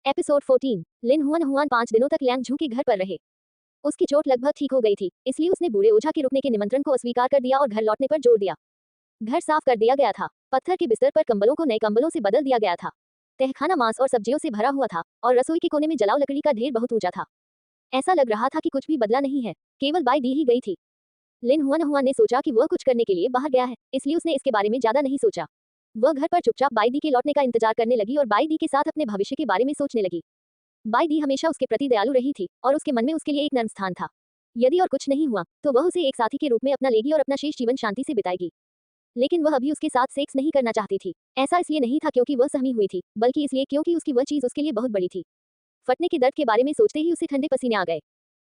Episode 14। लिन Hwan Hwan 5 दिनों तक Lang झू के घर पर रहे। उसकी चोट लगभग ठीक हो गई थी, इसलिए उसने बूढ़े ओझा के रुकने के निमंत्रण को अस्वीकार कर दिया और घर लौटने पर जोर दिया। घर साफ कर दिया गया था। पत्थर के बिस्तर पर कंबलों को नए कंबलों से बदल दिया गया था। तहखाना मांस और सब्जियों से भरा हुआ था और रसोई के कोने में जलाऊ लकड़ी का ढेर बहुत ऊंचा था। ऐसा लग रहा था कि कुछ भी बदला नहीं है, केवल बाई दी ही गई थी। लिन हुआन हुआन ने सोचा कि वह कुछ करने के लिए बाहर गया है, इसलिए उसने इसके बारे में ज्यादा नहीं सोचा। वह घर पर चुपचाप बाई दी के लौटने का इंतजार करने लगी और बाई दी के साथ अपने भविष्य के बारे में सोचने लगी। बाई दी हमेशा उसके प्रति दयालु रही थी और उसके मन में उसके लिए एक नर्म स्थान था। यदि और कुछ नहीं हुआ तो वह उसे एक साथी के रूप में अपना लेगी और अपना शेष जीवन शांति से बिताएगी। लेकिन वह अभी उसके साथ सेक्स नहीं करना चाहती थी। ऐसा इसलिए नहीं था क्योंकि वह सहमी हुई थी, बल्कि इसलिए क्योंकि उसकी वह चीज उसके लिए बहुत बड़ी थी। फटने के दर्द के बारे में सोचते ही उसे ठंडे पसीने आ गए।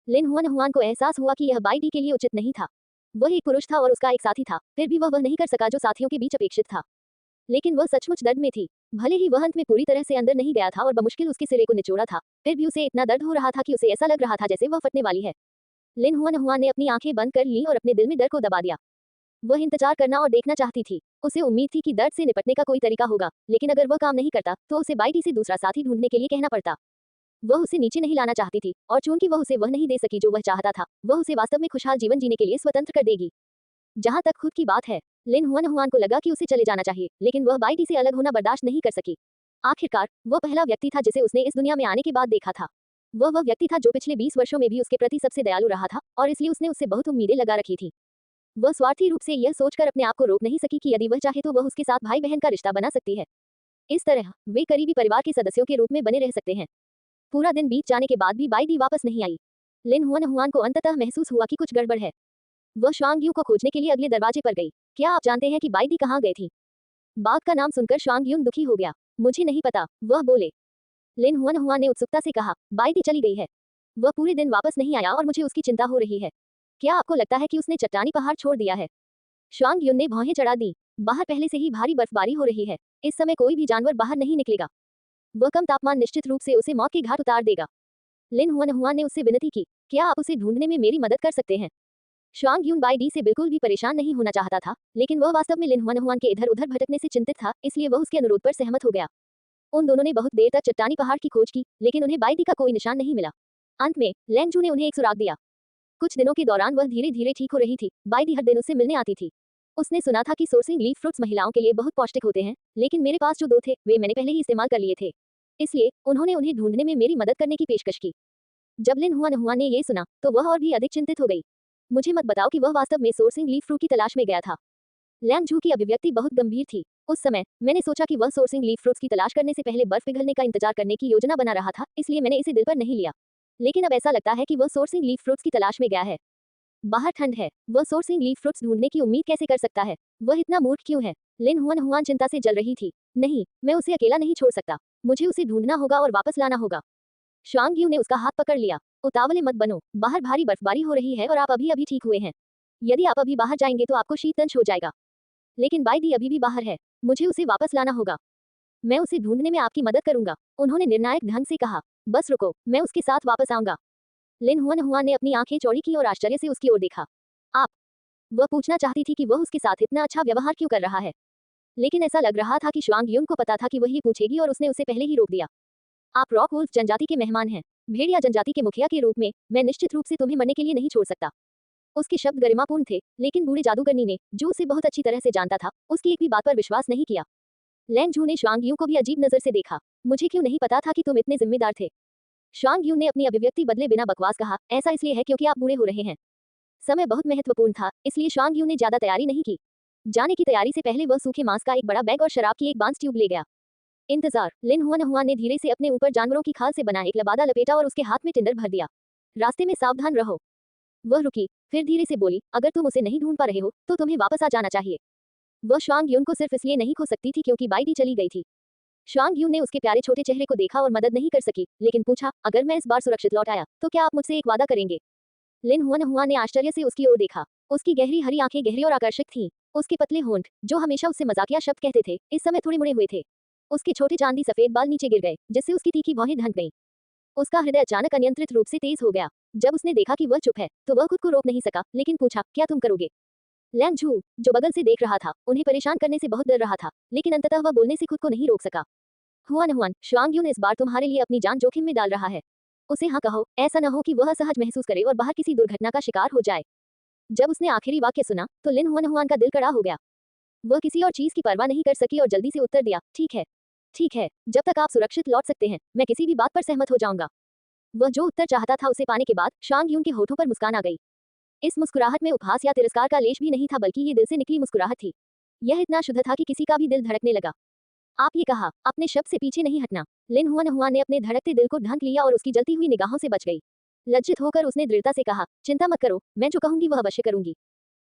लिन हुआन हुआन को एहसास हुआ कि यह बाई डी के लिए उचित नहीं था। वह एक पुरुष था और उसका एक साथी था, फिर भी वह नहीं कर सका जो साथियों के बीच अपेक्षित था। लेकिन वह सचमुच दर्द में थी। भले ही वह अंत में पूरी तरह से अंदर नहीं गया था और बमुश्किल उसके सिरे को निचोड़ा था, फिर भी उसे इतना दर्द हो रहा था कि उसे ऐसा लग रहा था जैसे वह फटने वाली है। लिन हुआन हुआन ने अपनी आंखें बंद कर ली और अपने दिल में डर को दबा दिया। वह इंतजार करना और देखना चाहती थी। उसे उम्मीद थी कि दर्द से निपटने का कोई तरीका होगा, लेकिन अगर वह काम नहीं करता तो उसे बाई डी से दूसरा साथी ढूंढने के लिए कहना पड़ता। वह उसे नीचे नहीं लाना चाहती थी और चूंकि वह उसे वह नहीं दे सकी जो वह चाहता था, वह उसे वास्तव में खुशहाल जीवन जीने के लिए स्वतंत्र कर देगी। जहां तक खुद की बात है, लिन हुआन हुआन को लगा कि उसे चले जाना चाहिए, लेकिन वह बाई डी से अलग होना बर्दाश्त नहीं कर सकी। आखिरकार वह पहला व्यक्ति था जिसे उसने इस दुनिया में आने के बाद देखा था। वह व्यक्ति था जो पिछले 20 वर्षों में भी उसके प्रति सबसे दयालु रहा था और इसलिए उसने उससे बहुत उम्मीदें लगा रखी थी। वह स्वार्थी रूप से यह सोचकर अपने आप को रोक नहीं सकी कि यदि वह चाहे तो वह उसके साथ भाई बहन का रिश्ता बना सकती है। इस तरह वे करीबी परिवार के सदस्यों के रूप में बने रह सकते हैं। पूरा दिन बीत जाने के बाद भी बाई दी वापस नहीं आई। लिन हुआन हुआन को अंततः महसूस हुआ कि कुछ गड़बड़ है। वह श्वांग यू को खोजने के लिए अगले दरवाजे पर गई। क्या आप जानते हैं कि बाई दी कहाँ गई थी? बाग का नाम सुनकर श्वांग यून दुखी हो गया। मुझे नहीं पता, वह बोले। लिन हुआन हुआन ने उत्सुकता से कहा, बाई दी चली गई है। वह पूरे दिन वापस नहीं आया और मुझे उसकी चिंता हो रही है। क्या आपको लगता है कि उसने चट्टानी पहाड़ छोड़ दिया है? श्वांग यून ने भौहें चढ़ा दी। बाहर पहले से ही भारी बर्फबारी हो रही है। इस समय कोई भी जानवर बाहर नहीं निकलेगा। वह कम तापमान निश्चित रूप से उसे मौत के घाट उतार देगा। लिन हुआन हुआन ने उससे विनती की, क्या आप उसे ढूंढने में मेरी मदद कर सकते हैं? श्वांग यून बाई डी से बिल्कुल भी परेशान नहीं होना चाहता था, लेकिन वह वास्तव में लिन हुआन हुआन के इधर उधर भटकने से चिंतित था, इसलिए वह उसके अनुरोध पर सहमत हो गया। उन दोनों ने बहुत देर तक चट्टानी पहाड़ की खोज की, लेकिन उन्हें बाई डी का कोई निशान नहीं मिला। अंत में लैंग जू ने उन्हें एक सुराग दिया। कुछ दिनों के दौरान वह धीरे धीरे ठीक हो रही थी। बाई डी हर दिन उससे मिलने आती थी। उसने सुना था कि सोर्सिंग लीफ फ्रूट्स महिलाओं के लिए बहुत पौष्टिक होते हैं, लेकिन मेरे पास जो 2 थे वे मैंने पहले ही इस्तेमाल कर लिए थे, इसलिए उन्होंने उन्हें ढूंढने में मेरी मदद करने की पेशकश की। जब लिन हुआन हुआन ने ये सुना तो वह और भी अधिक चिंतित हो गई। मुझे मत बताओ कि वह वास्तव में सोर्सिंग लीफ फ्रूट की तलाश में गया था। लैंग झू की अभिव्यक्ति बहुत गंभीर थी। उस समय मैंने सोचा कि वह सोर्सिंग लीफ फ्रूट्स की तलाश करने से पहले बर्फ पिघलने का इंतजार करने की योजना बना रहा था, इसलिए मैंने इसे दिल पर नहीं लिया। लेकिन अब ऐसा लगता है कि वह सोर्सिंग लीफ फ्रूट्स की तलाश में गया है। बाहर ठंड है, वह सोर्सिंग लीफ फ्रूट्स ढूंढने की उम्मीद कैसे कर सकता है? वह इतना मूर्ख क्यों है? लिन हुआन हुआन चिंता से जल रही थी। नहीं, मैं उसे अकेला नहीं छोड़ सकता। मुझे उसे ढूंढना होगा और वापस लाना होगा। श्वांग यू ने उसका हाथ पकड़ लिया। उतावले मत बनो, बाहर भारी बर्फबारी हो रही है और आप अभी अभी ठीक हुए हैं। यदि आप अभी बाहर जाएंगे तो आपको शीतदंश हो जाएगा। लेकिन बाई दी अभी भी बाहर है। मुझे उसे वापस लाना होगा। मैं उसे ढूंढने में आपकी मदद करूंगा, उन्होंने निर्णायक ढंग से कहा। बस रुको, मैं उसके साथ वापस आऊंगा। लिन हुआन हुआन ने अपनी आंखें चौड़ी की और आश्चर्य से उसकी ओर देखा। आप? वह पूछना चाहती थी कि वह उसके साथ इतना अच्छा व्यवहार क्यों कर रहा है, लेकिन ऐसा लग रहा था कि श्वांग यून को पता था कि वह ही पूछेगी और उसने उसे पहले ही रोक दिया। आप रॉक वुल्फ जनजाति के मेहमान हैं। भेड़िया जनजाति के मुखिया के रूप में मैं निश्चित रूप से तुम्हें मरने के लिए नहीं छोड़ सकता। उसके शब्द गरिमापूर्ण थे, लेकिन बूढ़े जादूगरनी ने, जो उसे बहुत अच्छी तरह से जानता था, उसकी एक भी बात पर विश्वास नहीं किया। लैंग झू ने श्वांग यू को भी अजीब नजर से देखा। मुझे क्यों नहीं पता था कि तुम इतने जिम्मेदार थे? श्वांग यू ने अपनी अभिव्यक्ति बदले बिना बकवास कहा, ऐसा इसलिए है क्योंकि आप बूढ़े हो रहे हैं। समय बहुत महत्वपूर्ण था, इसलिए श्वांग यू ने ज्यादा तैयारी नहीं की। जाने की तैयारी से पहले वह सूखे मांस का एक बड़ा बैग और शराब की एक बांस ट्यूब ले गया। इंतजार। लिन हुआन हुआन ने धीरे से अपने ऊपर जानवरों की खाल से बना एक लबादा लपेटा और उसके हाथ में टिंडर भर दिया। रास्ते में सावधान रहो। वह रुकी, फिर धीरे से बोली, अगर तुम उसे नहीं ढूंढ पा रहे हो तो तुम्हें वापस आ जाना चाहिए। वह श्वांग यून को सिर्फ इसलिए नहीं खो सकती थी क्योंकि बाई डी चली गई थी। श्वांग यून ने उसके प्यारे छोटे चेहरे को देखा और मदद नहीं कर सकी, लेकिन पूछा, अगर मैं इस बार सुरक्षित लौट आया तो क्या आप मुझसे एक वादा करेंगे? लिन हुआन हुआन ने आश्चर्य से उसकी ओर देखा। उसकी गहरी हरी आंखें गहरी और आकर्षक थीं। उसके पतले होंठ, जो हमेशा उससे मजाकिया शब्द कहते थे, इस समय थोड़े मुड़े हुए थे। उसके छोटे चांदी सफेद बाल नीचे गिर गए, जिससे उसकी तीखी भौहें ढंक गईं। उसका हृदय अचानक अनियंत्रित रूप से तेज हो गया। जब उसने देखा कि वह चुप है, तो वह खुद को रोक नहीं सका, लेकिन पूछा, क्या तुम करोगे? लैंग झू, जो बगल से देख रहा था, उन्हें परेशान करने से बहुत डर रहा था, लेकिन अंततः वह बोलने से खुद को नहीं रोक सका। हुआन हुआन, शुआंग यून इस बार तुम्हारे लिए अपनी जान जोखिम में डाल रहा है। उसे हाँ कहो, ऐसा न हो कि वह असहज महसूस करे और बाहर किसी दुर्घटना का शिकार हो जाए। जब उसने आखिरी वाक्य सुना तो लिन हुआन हुआन का दिल कड़ा हो गया। वह किसी और चीज की परवाह नहीं कर सकी और जल्दी से उत्तर दिया, ठीक है। ठीक है, जब तक आप सुरक्षित लौट सकते हैं, मैं किसी भी बात पर सहमत हो जाऊंगा। वह जो उत्तर चाहता था उसे पाने के बाद शांग यून के होठों पर मुस्कान आ गई। इस मुस्कुराहट में उपहास या तिरस्कार का लेश भी नहीं था, बल्कि ये दिल से निकली मुस्कुराहट थी। यह इतना शुद्ध था कि किसी का भी दिल धड़कने लगा। आप ये कहा, अपने शब्द से पीछे नहीं हटना। लिन हुआन हुआन ने अपने धड़कते दिल को ढंक लिया और उसकी जलती हुई निगाहों से बच गई। लज्जित होकर उसने दृढ़ता से कहा, चिंता मत करो, मैं जो कहूंगी वह अवश्य करूंगी।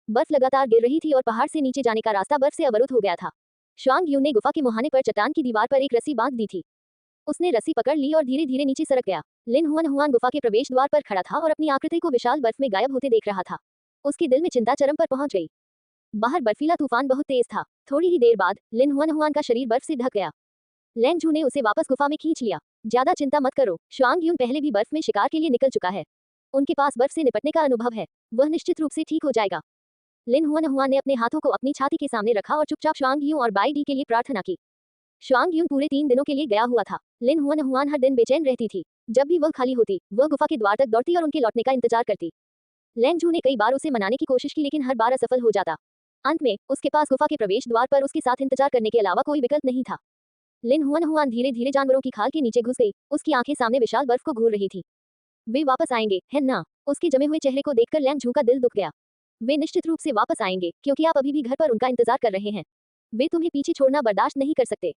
बर्फ लगातार गिर रही थी और पहाड़ से नीचे जाने का रास्ता बर्फ से अवरुद्ध हो गया था। शांग यून ने गुफा के मुहाने पर चट्टान की दीवार पर एक रस्सी बांध दी थी। उसने रस्सी पकड़ ली और धीरे धीरे नीचे सरक गया। लिन हुआन हुआन गुफा के प्रवेश द्वार पर खड़ा था और अपनी आकृति को विशाल बर्फ में गायब होते देख रहा था। उसके दिल में चिंता चरम पर पहुंच गई। बाहर बर्फीला तूफान बहुत तेज था। थोड़ी ही देर बाद लिन हुआन हुआन का शरीर बर्फ से ढक गया। लैन जू ने उसे वापस गुफा में खींच लिया। ज्यादा चिंता मत करो, शुआंग यून पहले भी बर्फ में शिकार के लिए निकल चुका है। उनके पास बर्फ से निपटने का अनुभव है, वह निश्चित रूप से ठीक हो जाएगा। लिन हुआन हुआन ने अपने हाथों को अपनी छाती के सामने रखा और चुपचाप शुआंग यून और बाई डी के लिए प्रार्थना की। शुआंग यून पूरे 3 दिनों के लिए गया हुआ था। लिन हुआन हुआन हर दिन बेचैन रहती थी। जब भी वह खाली होती, वह गुफा के द्वार तक दौड़ती और उनके लौटने का इंतजार करती। लैन जू ने कई बार उसे मनाने की कोशिश की, लेकिन हर बार असफल हो जाता। अंत में उसके पास गुफा के प्रवेश द्वार पर उसके साथ इंतजार करने के अलावा कोई विकल्प नहीं था। लिन हुआन हुआन धीरे धीरे जानवरों की खाल के नीचे घुस गई। उसकी आंखें सामने विशाल बर्फ को घूर रही थी। वे वापस आएंगे, है ना? उसके जमे हुए चेहरे को देखकर लैन झू का दिल दुख गया। वे निश्चित रूप से वापस आएंगे, क्योंकि आप अभी भी घर पर उनका इंतजार कर रहे हैं। वे तुम्हें पीछे छोड़ना बर्दाश्त नहीं कर सकते।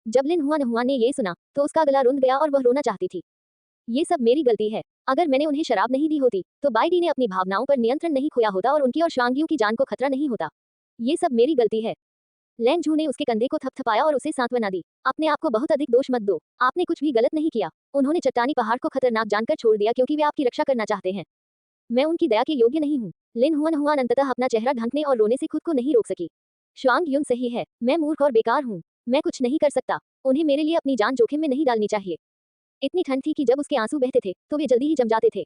जब लिन हुआन हुआन ने ये सुना तो उसका गला रुंध गया और वह रोना चाहती थी। ये सब मेरी गलती है। अगर मैंने उन्हें शराब नहीं दी होती तो बाई डी ने अपनी भावनाओं पर नियंत्रण नहीं खोया होता और उनकी और शांगियों की जान को खतरा नहीं होता। ये सब मेरी गलती है। लैन झू ने उसके कंधे को थपथपाया और उसे सांत्वना दी। अपने आप को बहुत अधिक दोष मत दो, आपने कुछ भी गलत नहीं किया। उन्होंने चट्टानी पहाड़ को खतरनाक जानकर छोड़ दिया क्योंकि वे आपकी रक्षा करना चाहते हैं। मैं उनकी दया के योग्य नहीं हूँ। लिन हुआन हुआन अंततः अपना चेहरा ढंकने और रोने से खुद को नहीं रोक सकी। शुआंग यून सही है, मैं मूर्ख और बेकार हूँ। मैं कुछ नहीं कर सकता। उन्हें मेरे लिए अपनी जान जोखिम में नहीं डालनी चाहिए। इतनी ठंड थी कि जब उसके आंसू बहते थे तो वे जल्दी ही जम जाते थे।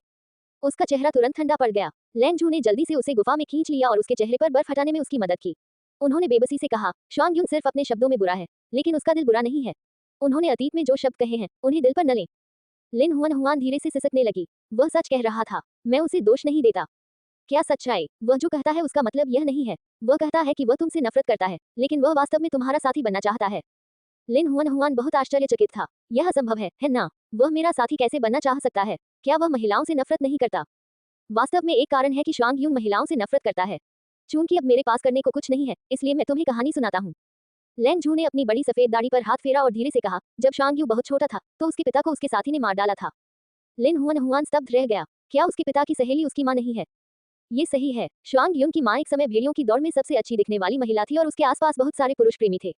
उसका चेहरा तुरंत ठंडा पड़ गया। लैन झू ने जल्दी से उसे गुफा में खींच लिया और उसके चेहरे पर बर्फ हटाने में उसकी मदद की। उन्होंने बेबसी से कहा, शुआंग यून सिर्फ अपने शब्दों में बुरा है, लेकिन उसका दिल बुरा नहीं है। उन्होंने अतीत में जो शब्द कहे हैं उन्हें दिल पर न लें। लिन हुआन हुआन धीरे से सिसकने लगी। वह सच कह रहा था, मैं उसे दोष नहीं देता। क्या सच्चाई? वह जो कहता है उसका मतलब यह नहीं है। वह कहता है कि वह तुमसे नफरत करता है, लेकिन वह वास्तव में तुम्हारा साथी बनना चाहता है। लिन हुआन हुआन बहुत आश्चर्यचकित था। यह असंभव है ना? वह मेरा साथी कैसे बनना चाह सकता है? क्या वह महिलाओं से नफरत नहीं करता? वास्तव में एक कारण है कि शुआंग यून महिलाओं से नफरत करता है। चूंकि अब मेरे पास करने को कुछ नहीं है, इसलिए मैं तुम्हें कहानी सुनाता हूँ। लैन झू ने अपनी बड़ी सफेद दाढ़ी पर हाथ फेरा और धीरे से कहा, जब शांग यू बहुत छोटा था तो उसके पिता को उसके साथी ने मार डाला था। लिन हुआन हुआन स्तब्ध रह गया। क्या उसके पिता की सहेली उसकी मां नहीं है? ये सही है। शुआंग यून की मां एक समय भेड़ियों की दौड़ में सबसे अच्छी दिखने वाली महिला थी और उसके आसपास बहुत सारे पुरुष प्रेमी थे।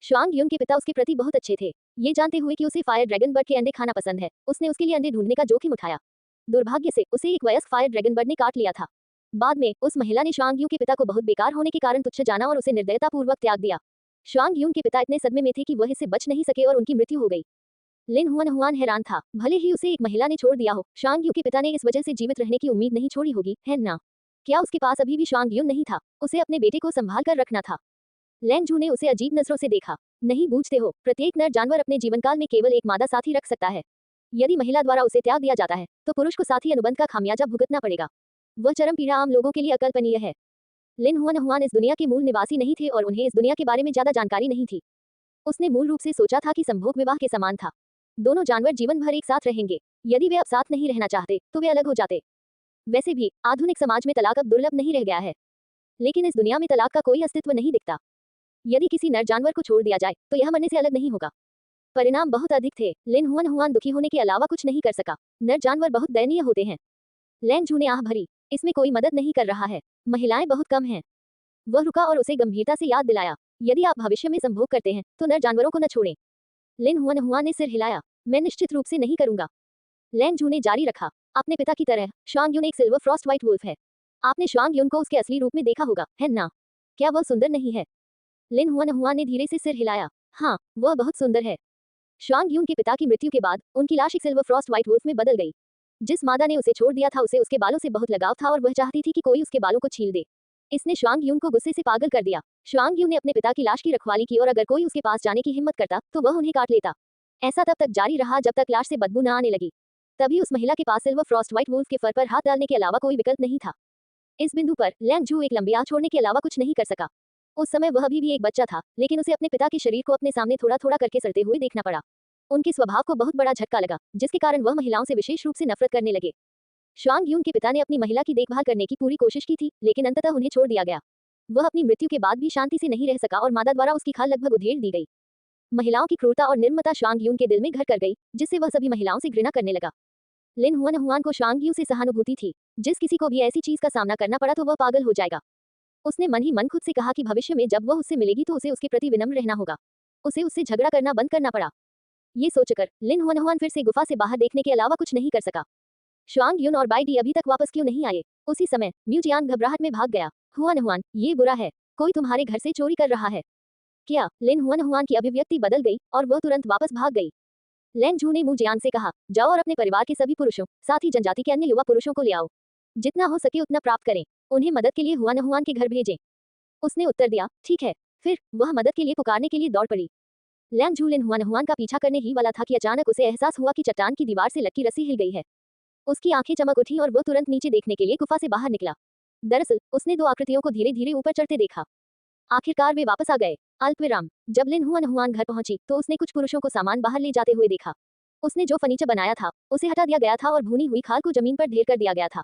शुआंग यून के पिता उसके प्रति बहुत अच्छे थे। ये जानते हुए कि उसे फायर ड्रैगन बर्ड के अंडे खाना पसंद है, उसने उसके लिए अंडे ढूंढने का जोखिम उठाया। दुर्भाग्य से उसे एक वयस्क फायर ड्रैगन बर्ड ने काट लिया था। बाद में उस महिला ने शुआंग यू के पिता को बहुत बेकार होने के कारण तुच्छ जाना और उसे निर्दयतापूर्वक त्याग दिया। शुआंग यून के पिता इतने सदमे में थे कि वह इससे बच नहीं सके और उनकी मृत्यु हो गई। लिन हुआन हुआन हैरान था। भले ही उसे एक महिला ने छोड़ दिया हो, शुआंग यू के पिता ने इस वजह से जीवित रहने की उम्मीद नहीं छोड़ी होगी, है ना? क्या उसके पास अभी भी शुआंग यून नहीं था? उसे अपने बेटे को संभाल कर रखना था। लैन जू ने उसे अजीब नजरों से देखा। नहीं बूझते हो, प्रत्येक नर जानवर अपने जीवनकाल में केवल एक मादा साथी रख सकता है। यदि महिला द्वारा उसे त्याग दिया जाता है तो पुरुष को साथी अनुबंध का खामियाजा भुगतना पड़ेगा। वह चरम पीड़ा आम लोगों के लिए अकल्पनीय है। लिन हुआन हुआन इस दुनिया के मूल निवासी नहीं थे और उन्हें इस दुनिया के बारे में ज्यादा जानकारी नहीं थी। उसने मूल रूप से सोचा था कि संभोग विवाह के समान था। दोनों जानवर जीवन भर एक साथ रहेंगे। यदि वे अब साथ नहीं रहना चाहते तो वे अलग हो जाते। वैसे भी आधुनिक समाज में तलाक अब दुर्लभ नहीं रह गया है, लेकिन इस दुनिया में तलाक का कोई अस्तित्व नहीं दिखता। यदि किसी नर जानवर को छोड़ दिया जाए तो यह मरने से अलग नहीं होगा। परिणाम बहुत अधिक थे। लिन हुआन हुआन दुखी होने के अलावा कुछ नहीं कर सका। नर जानवर बहुत दयनीय होते हैं। लैन जू ने आह भरी, इसमें कोई मदद नहीं कर रहा है। महिलाएं बहुत कम हैं। वह रुका और उसे गंभीरता से याद दिलाया, यदि आप भविष्य में संभोग करते हैं तो नर जानवरों को न छोड़ें। लिन हुआन हुआन ने सिर हिलाया, मैं निश्चित रूप से नहीं करूंगा। लैन जू ने जारी रखा, अपने पिता की तरह शुआंग यून एक सिल्वर फ्रॉस्ट व्हाइट वुल्फ है। आपने शुआंग यून को उसके असली रूप में देखा होगा, है ना? क्या वह सुंदर नहीं है? लिन हुआन हुआन ने धीरे से सिर हिलाया, हाँ, वह बहुत सुंदर है। शुआंग यून के पिता की मृत्यु के बाद उनकी लाश एक सिल्वर फ्रॉस्ट व्हाइट वुल्फ में बदल गई। जिस मादा ने उसे छोड़ दिया था उसे उसके बालों से बहुत लगाव था और वह चाहती थी कि कोई उसके बालों को छील दे। इसने श्वांग यून को गुस्से से पागल कर दिया। श्वांग यून ने अपने पिता की लाश की रखवाली की और अगर कोई उसके पास जाने की हिम्मत करता तो वह उन्हें काट लेता। ऐसा तब तक जारी रहा जब तक लाश से बदबू न आने लगी। तभी उस महिला के पास सिल्वर फ्रॉस्ट व्हाइट वुल्फ के फर पर हाथ डालने के अलावा कोई विकल्प नहीं था। इस बिंदु पर लैंग जू एक लंबी आह छोड़ने के अलावा कुछ नहीं कर सका। उस समय वह अभी भी एक बच्चा था, लेकिन उसे अपने पिता के शरीर को अपने सामने थोड़ा थोड़ा करके सड़ते हुए देखना पड़ा। उनके स्वभाव को बहुत बड़ा झटका लगा, जिसके कारण वह महिलाओं से विशेष रूप से नफरत करने लगे। श्वांग यून के पिता ने अपनी महिला की देखभाल करने की पूरी कोशिश की थी, लेकिन अंततः उन्हें छोड़ दिया गया। वह अपनी मृत्यु के बाद भी शांति से नहीं रह सका और मादा द्वारा उसकी खाल लगभग उधेड़ दी गई। महिलाओं की क्रूरता और निर्ममता श्वांग यून के दिल में घर कर गई, जिससे वह सभी महिलाओं से घृणा करने लगा। लिन हुआन को श्वांग यू से सहानुभूति थी। जिस किसी को भी ऐसी चीज का सामना करना पड़ा तो वह पागल हो जाएगा। उसने मन ही मन खुद से कहा कि भविष्य में जब वह उससे मिलेगी तो उसे उसके प्रति विनम्र रहना होगा। उसे उससे झगड़ा करना बंद करना पड़ा। ये सोचकर लिन हुआन फिर से गुफा से बाहर देखने के अलावा कुछ नहीं कर सका। श्वांग यून और बाई डी अभी तक वापस क्यों नहीं आए? उसी समय म्यू जियान घबराहट में भाग गया। हुआन, ये बुरा है, कोई तुम्हारे घर से चोरी कर रहा है क्या? लिन हुआन की अभिव्यक्ति बदल गई और वह तुरंत वापस भाग गई। लैंग जू ने मू जियान से कहा, जाओ और अपने परिवार के सभी पुरुषों, साथ ही जनजाति के अन्य युवा पुरुषों को ले आओ। जितना हो सके उतना प्राप्त करें। उन्हें मदद के लिए हुआन के घर भेजें। उसने उत्तर दिया, ठीक है। फिर वह मदद के लिए पुकारने के लिए दौड़ पड़ी। लैंग जू लिन हुआन का पीछा करने ही वाला था कि अचानक उसे एहसास हुआ कि चट्टान की दीवार से लटकी रस्सी हिल गई है। उसकी आंखें चमक उठी और वह तुरंत नीचे देखने के लिए गुफा से बाहर निकला। दरअसल उसने दो आकृतियों को धीरे धीरे ऊपर चढ़ते देखा। आखिरकार वे वापस आ गए। अल्पविराम। जब लिन हुआन घर पहुंची तो उसने कुछ पुरुषों को सामान बाहर ले जाते हुए देखा। उसने जो फर्नीचर बनाया था उसे हटा दिया गया था और भूनी हुई खाल को जमीन पर ढेर कर दिया गया था।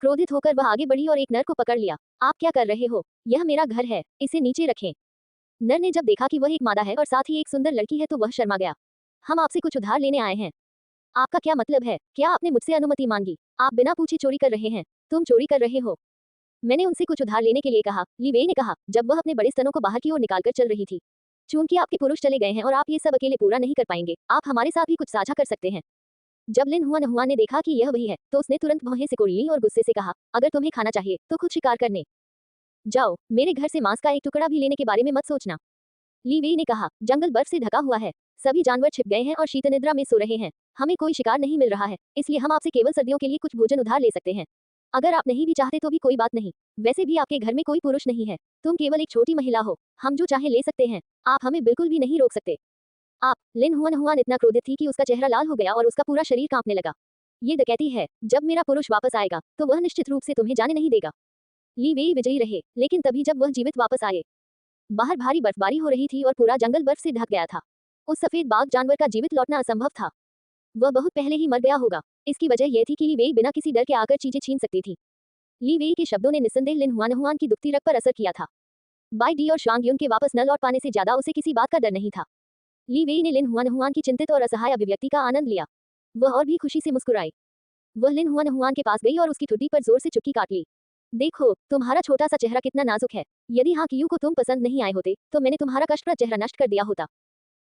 क्रोधित होकर वह आगे बढ़ी और एक नर को पकड़ लिया। आप क्या कर रहे हो? यह मेरा घर है, इसे नीचे रखें। नर ने जब देखा कि वह एक मादा है और साथ ही एक सुंदर लड़की है तो वह शर्मा गया। हम आपसे कुछ उधार लेने आए हैं। आपका क्या मतलब है? क्या आपने मुझसे अनुमति मांगी? आप बिना पूछे चोरी कर रहे हैं। तुम चोरी कर रहे हो। मैंने उनसे कुछ उधार लेने के लिए कहा, ली वेई ने कहा, जब वह अपने बड़े स्तनों को बाहर की ओर निकालकर चल रही थी। चूंकि आपके पुरुष चले गए हैं और आप ये सब अकेले पूरा नहीं कर पाएंगे, आप हमारे साथ भी कुछ साझा कर सकते हैं। जब लिन हुआन ने देखा कि यह वही है तो उसने तुरंत भौहें सिकोड़ ली और गुस्से से कहा, अगर तुम्हें खाना चाहिए तो खुद शिकार करने जाओ, मेरे घर से मांस का एक टुकड़ा भी लेने के बारे में मत सोचना। ली वेई ने कहा, जंगल बर्फ से ढका हुआ है, सभी जानवर छिप गए हैं और शीतनिद्रा में सो रहे हैं। हमें कोई शिकार नहीं मिल रहा है, इसलिए हम आपसे केवल सर्दियों के लिए कुछ भोजन उधार ले सकते हैं। अगर आप नहीं भी चाहते तो भी कोई बात नहीं। वैसे भी आपके घर में कोई पुरुष नहीं है, तुम केवल एक छोटी महिला हो। हम जो चाहे ले सकते हैं, आप हमें बिल्कुल भी नहीं रोक सकते। आप। लिन हुआन इतना क्रोधित थी कि उसका चेहरा लाल हो गया और उसका पूरा शरीर कांपने लगा। ये डकैती है। जब मेरा पुरुष वापस आएगा तो वह निश्चित रूप से तुम्हें जाने नहीं देगा। ली वेई विजयी रहे, लेकिन तभी जब वह जीवित वापस आए, बाहर भारी बर्फबारी हो रही थी और पूरा जंगल बर्फ से ढक गया था। उस सफेद बाघ जानवर का जीवित लौटना असंभव था। वह बहुत पहले ही मर गया होगा। इसकी वजह यह थी कि ली वेई बिना किसी डर के आकर चीजें छीन सकती थी। ली वेई के शब्दों ने निस्संदेह लिन हुआन की दुखती रग पर असर किया था। बाई डी और श्वांग यून के वापस न लौट पाने से ज्यादा उसे किसी बात का डर नहीं था। ली वेई ने लिन हुआन की चिंतित और असहाय अभिव्यक्ति का आनंद लिया। वह और भी खुशी से मुस्कुराई। वह लिन हुआन के पास गई और उसकी ठुड्डी पर जोर से चुटकी काट ली। देखो, तुम्हारा छोटा सा चेहरा कितना नाजुक है। यदि हाँ कियू को तुम पसंद नहीं आए होते तो मैंने तुम्हारा कष्टप्रद चेहरा नष्ट कर दिया होता।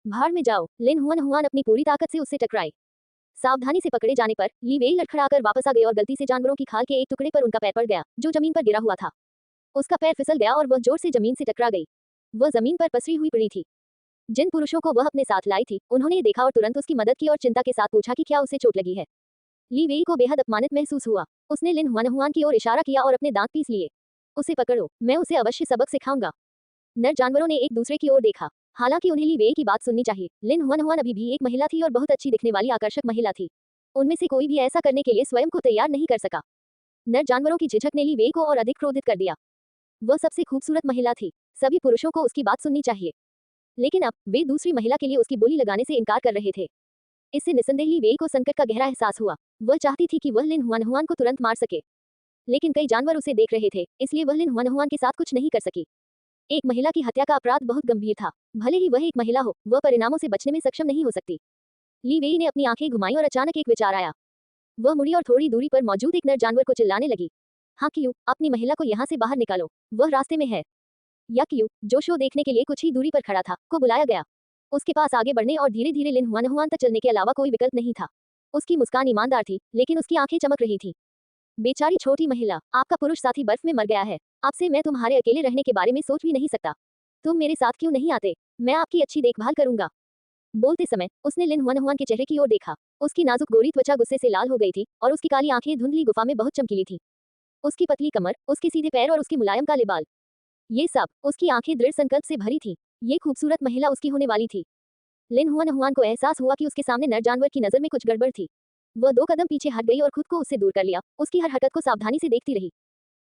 भाड़ में जाओ। लिन हुआन अपनी पूरी ताकत से उससे टकराई। सावधानी से पकड़े जाने पर ली वेई लड़खड़ाकर वापस आ गई और गलती से जानवरों की खाल के एक टुकड़े पर उनका पैर पड़ गया जो जमीन पर गिरा हुआ था। उसका पैर फिसल गया और वह जोर से जमीन से टकरा गई। वह जमीन पर पसरी हुई पड़ी थी। जिन पुरुषों को वह अपने साथ लाई थी उन्होंने देखा और तुरंत उसकी मदद की और चिंता के साथ पूछा कि क्या उसे चोट लगी है। ली वेई को बेहद अपमानित महसूस हुआ। उसने लिन हुआन की ओर इशारा किया और अपने दांत पीस लिए। उसे पकड़ो, मैं उसे अवश्य सबक सिखाऊंगा। नर जानवरों ने एक दूसरे की ओर देखा। हालांकि उन्हें ली वेई की बात सुननी चाहिए। लिन हुआन अभी भी एक महिला थी और बहुत अच्छी दिखने वाली आकर्षक महिला थी। उनमें से कोई भी ऐसा करने के लिए स्वयं को तैयार नहीं कर सका। नर जानवरों की झिझक ने ली वेई को और अधिक क्रोधित कर दिया। वह सबसे खूबसूरत महिला थी। सभी पुरुषों को उसकी बात सुननी चाहिए। लेकिन अब वे दूसरी महिला के लिए उसकी बोली लगाने से इनकार कर रहे थे। इससे निस्संदेह ली वेई को संकट का गहरा एहसास हुआ। वह चाहती थी कि वह लिन हुआन को तुरंत मार सके, लेकिन कई जानवर उसे देख रहे थे, इसलिए वह लिन हुआन के साथ कुछ नहीं कर सकी। एक महिला की हत्या का अपराध बहुत गंभीर था। भले ही वह एक महिला हो, वह परिणामों से बचने में सक्षम नहीं हो सकती। ली वेई ने अपनी आंखें घुमाई और अचानक एक विचार आया। वह मुड़ी और थोड़ी दूरी पर मौजूद एक नर जानवर को चिल्लाने लगी, हाँ कियू, अपनी महिला को यहाँ से बाहर निकालो, वह रास्ते में है। या कियू, जो शो देखने के लिए कुछ ही दूरी पर खड़ा था, को बुलाया गया। उसके पास आगे बढ़ने और धीरे धीरे लिन हुआन तक चलने के अलावा कोई विकल्प नहीं था। उसकी मुस्कान ईमानदार थी, लेकिन उसकी आंखें चमक रही थी। बेचारी छोटी महिला, आपका पुरुष साथी बर्फ में मर गया है। अब से मैं तुम्हारे अकेले रहने के बारे में सोच भी नहीं सकता। तुम मेरे साथ क्यों नहीं आते? मैं आपकी अच्छी देखभाल करूंगा। बोलते समय उसने लिन हुआन के चेहरे की ओर देखा। उसकी नाजुक गोरी त्वचा गुस्से से लाल हो गई थी और उसकी काली आंखें धुंधली गुफा में बहुत चमकीली थी। उसकी पतली कमर, उसके सीधे पैर और उसके मुलायम काले बाल, ये सब, उसकी आंखें दृढ़ संकल्प से भरी थीं। ये खूबसूरत महिला उसकी होने वाली थी। लिन हुआन हुआन को एहसास हुआ कि उसके सामने नर जानवर की नजर में कुछ गड़बड़ थी। वह 2 कदम पीछे हट गई और खुद को उससे दूर कर लिया, उसकी हर हरकत को सावधानी से देखती रही।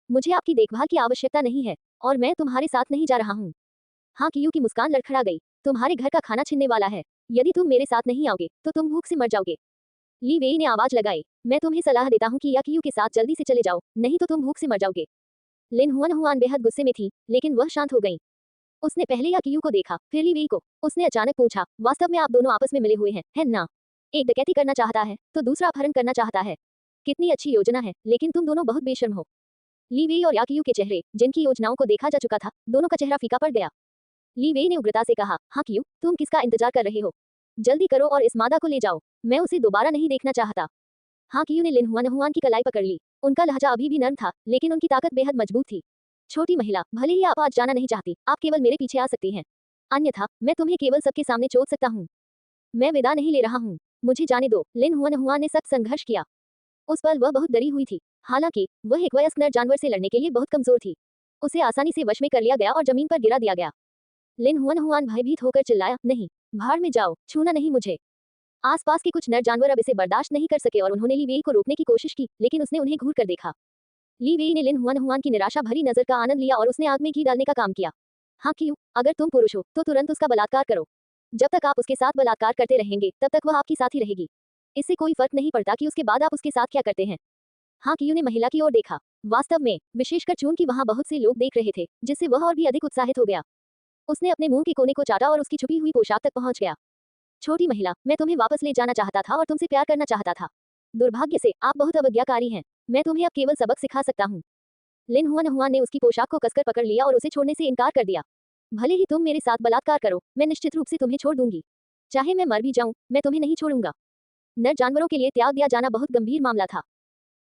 मुझे आपकी देखभाल की आवश्यकता नहीं है, और मैं तुम्हारे साथ नहीं जा रहा हूँ। हाँ, कियू की मुस्कान लड़खड़ा गई। तुम्हारे घर का खाना छिनने वाला है। यदि तुम मेरे साथ नहीं आओगे, तो तुम भूख से मर जाओगे। ली वेई ने आवाज लगाई। मैं तुम्हें सलाह देता हूँ कि या कियू के साथ जल्दी से चले जाओ, नहीं तो तुम भूख से मर जाओगे। लिन हुआन हुआन बेहद गुस्से में थी, लेकिन वह शांत हो गई। उसने पहले या कियू को देखा, फिर ली वेई को। उसने अचानक पूछा, वास्तव में आप दोनों आपस में मिले हुए हैं, है ना? एक डकैती करना चाहता है, तो दूसरा अपहरण करना चाहता है। कितनी अच्छी योजना है, लेकिन तुम दोनों बहुत बेशर्म हो। ली वेई और याकियू के चेहरे, जिनकी योजनाओं को देखा जा चुका था, दोनों का चेहरा फीका पड़ गया। ली वेई ने उग्रता से कहा, हाँ कियू, तुम किसका इंतजार कर रहे हो? जल्दी करो और इस मादा को ले जाओ। मैं उसे दोबारा नहीं देखना चाहता। हाँ, कियू ने लिन हुआन हुआन की कलाई पकड़ ली। उनका लहजा अभी भी नर्म था, लेकिन उनकी ताकत बेहद मजबूत थी। छोटी महिला, भले ही आप आज जाना नहीं चाहती, आप केवल मेरे पीछे आ सकती हैं। अन्यथा मैं तुम्हें केवल सबके सामने चोद सकता हूँ। मैं विदा नहीं ले रहा हूँ। मुझे जाने दो। लिन हुआन हुआन ने सख्त संघर्ष किया। उस पल वह बहुत डरी हुई थी। हालांकि वह एक वयस्क नर जानवर से लड़ने के लिए बहुत कमजोर थी। उसे आसानी से वश में कर लिया गया और जमीन पर गिरा दिया गया। लिन हुआन हुआन भयभीत होकर चिल्लाया, नहीं, भाड़ में जाओ, छूना नहीं मुझे। आसपास के कुछ नर जानवर अब इसे बर्दाश्त नहीं कर सके और उन्होंने ली वेई को रोकने की कोशिश की, लेकिन उसने उन्हें घूर कर देखा। ली वेई ने लिन हुआन हुआन की निराशा भरी नजर का आनंद लिया और उसने आग में घी डालने का काम किया। हाँ कियू, अगर तुम पुरुष हो, तो तुरंत उसका बलात्कार करो। जब तक आप उसके साथ बलात्कार करते रहेंगे, तब तक वह आपकी साथी रहेगी। इससे कोई फर्क नहीं पड़ता कि उसके बाद आप उसके साथ क्या करते हैं। हाँ, कियू ने महिला की ओर देखा। वास्तव में, विशेषकर चून कि वहां बहुत से लोग देख रहे थे, जिससे वह और भी अधिक उत्साहित हो गया। उसने अपने मुंह के कोने को चाटा और उसकी छुपी हुई पोशाक तक पहुंच गया। छोटी महिला, मैं तुम्हें वापस ले जाना चाहता था और तुमसे प्यार करना चाहता था। दुर्भाग्य से आप बहुत अवज्ञाकारी हैं। मैं तुम्हें अब केवल सबक सिखा सकता हूँ। लिन हुआन हुआन ने उसकी पोशाक को कसकर पकड़ लिया और उसे छोड़ने से इनकार कर दिया। भले ही तुम मेरे साथ बलात्कार करो, मैं निश्चित रूप से तुम्हें छोड़ दूंगी। चाहे मैं मर भी जाऊं, मैं तुम्हें नहीं छोड़ूंगा। नर जानवरों के लिए त्याग दिया जाना बहुत गंभीर मामला था।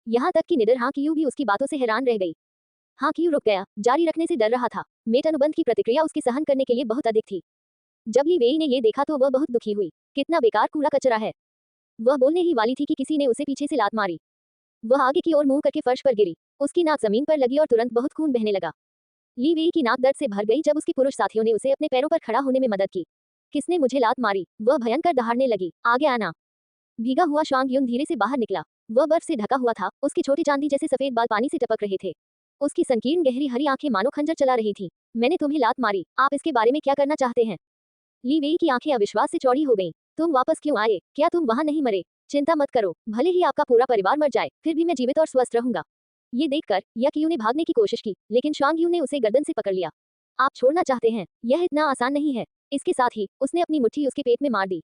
यहाँ तक कि निडर हाँ कियू भी उसकी बातों से हैरान रह गई। हाँ कियू रुक गया, जारी रखने से डर रहा था। मेट अनुबंध की प्रतिक्रिया उसके सहन करने के लिए बहुत अधिक थी। जब ली वेई ने ये देखा तो वह बहुत दुखी हुई। कितना बेकार कूड़ा कचरा है। वह बोलने ही वाली थी कि किसी ने उसे पीछे से लात मारी। वह आगे की ओर मुंह करके फर्श पर गिरी। उसकी नाक जमीन पर लगी और तुरंत बहुत खून बहने लगा। ली वेई की नाक दर्द से भर गई जब उसके पुरुष साथियों ने उसे अपने पैरों पर खड़ा होने में मदद की। किसने मुझे लात मारी? वह भयंकर दहाड़ने लगी। आगे आना। भीगा हुआ शांग युन धीरे से बाहर निकला। वह बर्फ से ढका हुआ था, उसके छोटे चांदी जैसे सफेद बाल पानी से टपक रहे थे। उसकी संकीर्ण गहरी हरी आंखें मानो खंजर चला रही थी। मैंने तुम्हें लात मारी, आप इसके बारे में क्या करना चाहते हैं? ली वेई की आंखें अविश्वास से चौड़ी हो गईं। तुम वापस क्यों आए? क्या तुम वहां नहीं मरे? चिंता मत करो, भले ही आपका पूरा परिवार मर जाए, फिर भी मैं जीवित और स्वस्थ रहूंगा। ये देखकर याकियू ने भागने की कोशिश की, लेकिन शांग यू ने उसे गर्दन से पकड़ लिया। आप छोड़ना चाहते हैं? यह इतना आसान नहीं है। इसके साथ ही उसने अपनी मुट्ठी उसके पेट में मार दी।